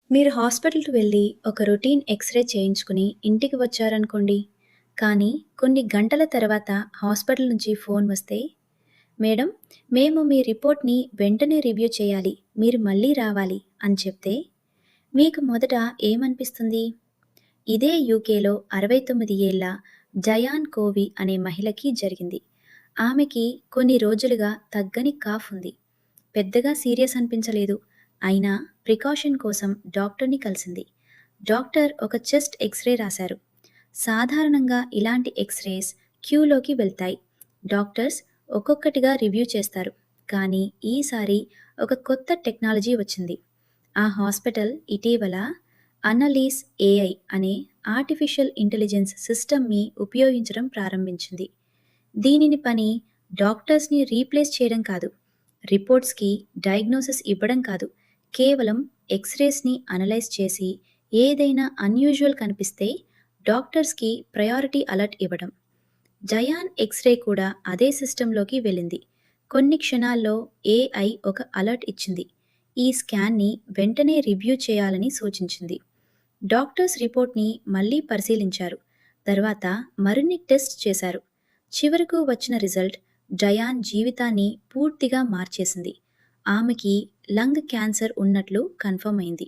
మీరు హాస్పిటల్‌కి వెళ్లి ఒక రొటీన్ ఎక్స్‌రే చేయించుకుని ఇంటికి వచ్చారనుకోండి. కానీ కొన్ని గంటల తర్వాత హాస్పిటల్ నుంచి ఫోన్ వస్తే, "మేడం, మేము మీ రిపోర్ట్‌ని వెంటనే రివ్యూ చేయాలి. మీరు మళ్ళీ రావాలి" అని చెప్తే మీకు మొదట ఏమనిపిస్తుంది? ఇదే యూకేలో 69 ఏళ్ల జయాన్ కోవి అనే మహిళకి జరిగింది. ఆమెకి కొన్ని రోజులుగా తగ్గని కాఫ్ ఉంది. పెద్దగా సీరియస్ అనిపించలేదు. అయినా ప్రికాషన్ కోసం డాక్టర్‌ని కలిసింది. డాక్టర్ ఒక చెస్ట్ ఎక్స్‌రే రాశారు. సాధారణంగా ఇలాంటి ఎక్స్‌రేస్ క్యూలోకి వెళ్తాయి. డాక్టర్స్ ఒక్కొక్కటిగా రివ్యూ చేస్తారు. కానీ ఈసారి ఒక కొత్త టెక్నాలజీ వచ్చింది. ఆ హాస్పిటల్ ఇటీవల అనలీస్ ఏఐ అనే ఆర్టిఫిషియల్ ఇంటెలిజెన్స్ సిస్టమ్‌ని ఉపయోగించడం ప్రారంభించింది. దీనిని పని డాక్టర్స్‌ని రీప్లేస్ చేయడం కాదు. రిపోర్ట్స్‌కి డయాగ్నోసిస్ ఇవ్వడం కాదు. కేవలం ఎక్స్‌రేస్‌ని అనలైజ్ చేసి ఏదైనా అన్‌యూజువల్ కనిపిస్తే డాక్టర్స్‌కి ప్రయారిటీ అలర్ట్ ఇవ్వడం. జయాన్ ఎక్స్‌రే కూడా అదే సిస్టంలోకి వెళ్ళింది. కొన్ని క్షణాల్లో ఏఐ ఒక అలర్ట్ ఇచ్చింది. ఈ స్కాన్‌ని వెంటనే రివ్యూ చేయాలని సూచించింది. డాక్టర్స్ రిపోర్ట్‌ని మళ్ళీ పరిశీలించారు. తర్వాత మరిన్ని టెస్ట్ చేశారు. చివరకు వచ్చిన రిజల్ట్ జయాన్ జీవితాన్ని పూర్తిగా మార్చేసింది. ఆమెకి లంగ్ క్యాన్సర్ ఉన్నట్లు కన్ఫర్మ్ అయింది.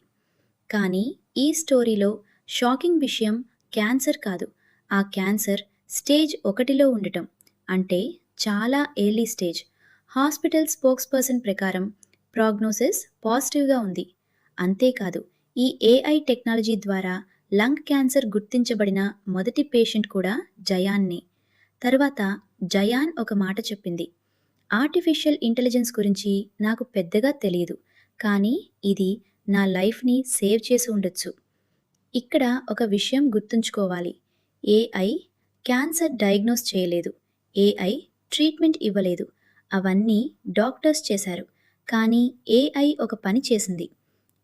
కానీ ఈ స్టోరీలో షాకింగ్ విషయం క్యాన్సర్ కాదు. ఆ క్యాన్సర్ స్టేజ్ 1లో ఉండటం. అంటే చాలా early stage. Hospital spokes person ప్రకారం ప్రాగ్నోసిస్ పాజిటివ్‌గా ఉంది. అంతేకాదు, ఈ ఏఐ టెక్నాలజీ ద్వారా లంగ్ క్యాన్సర్ గుర్తించబడిన మొదటి పేషెంట్ కూడా జయాన్‌నే. తర్వాత జయాన్ ఒక మాట చెప్పింది. ఆర్టిఫిషియల్ ఇంటెలిజెన్స్ గురించి నాకు పెద్దగా తెలీదు. కానీ ఇది నా లైఫ్‌ని సేవ్ చేసి ఉండొచ్చు. ఇక్కడ ఒక విషయం గుర్తుంచుకోవాలి. ఏఐ క్యాన్సర్ డయాగ్నోస్ చేయలేదు. ఏఐ ట్రీట్మెంట్ ఇవ్వలేదు. అవన్నీ డాక్టర్స్ చేశారు. కానీ ఏఐ ఒక పని చేసింది.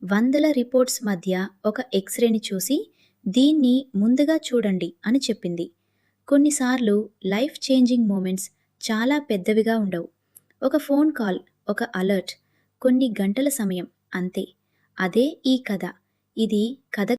వందల రిపోర్ట్స్ మధ్య ఒక ఎక్స్‌రేని చూసి దీన్ని ముందుగా చూడండి అని చెప్పింది. కొన్నిసార్లు లైఫ్ చేంజింగ్ మూమెంట్స్ చాలా పెద్దవిగా ఉండవు. ఒక ఫోన్ కాల్, ఒక అలర్ట్, కొన్ని గంటల సమయం అంతే. అదే ఈ కథ. ఇది కథ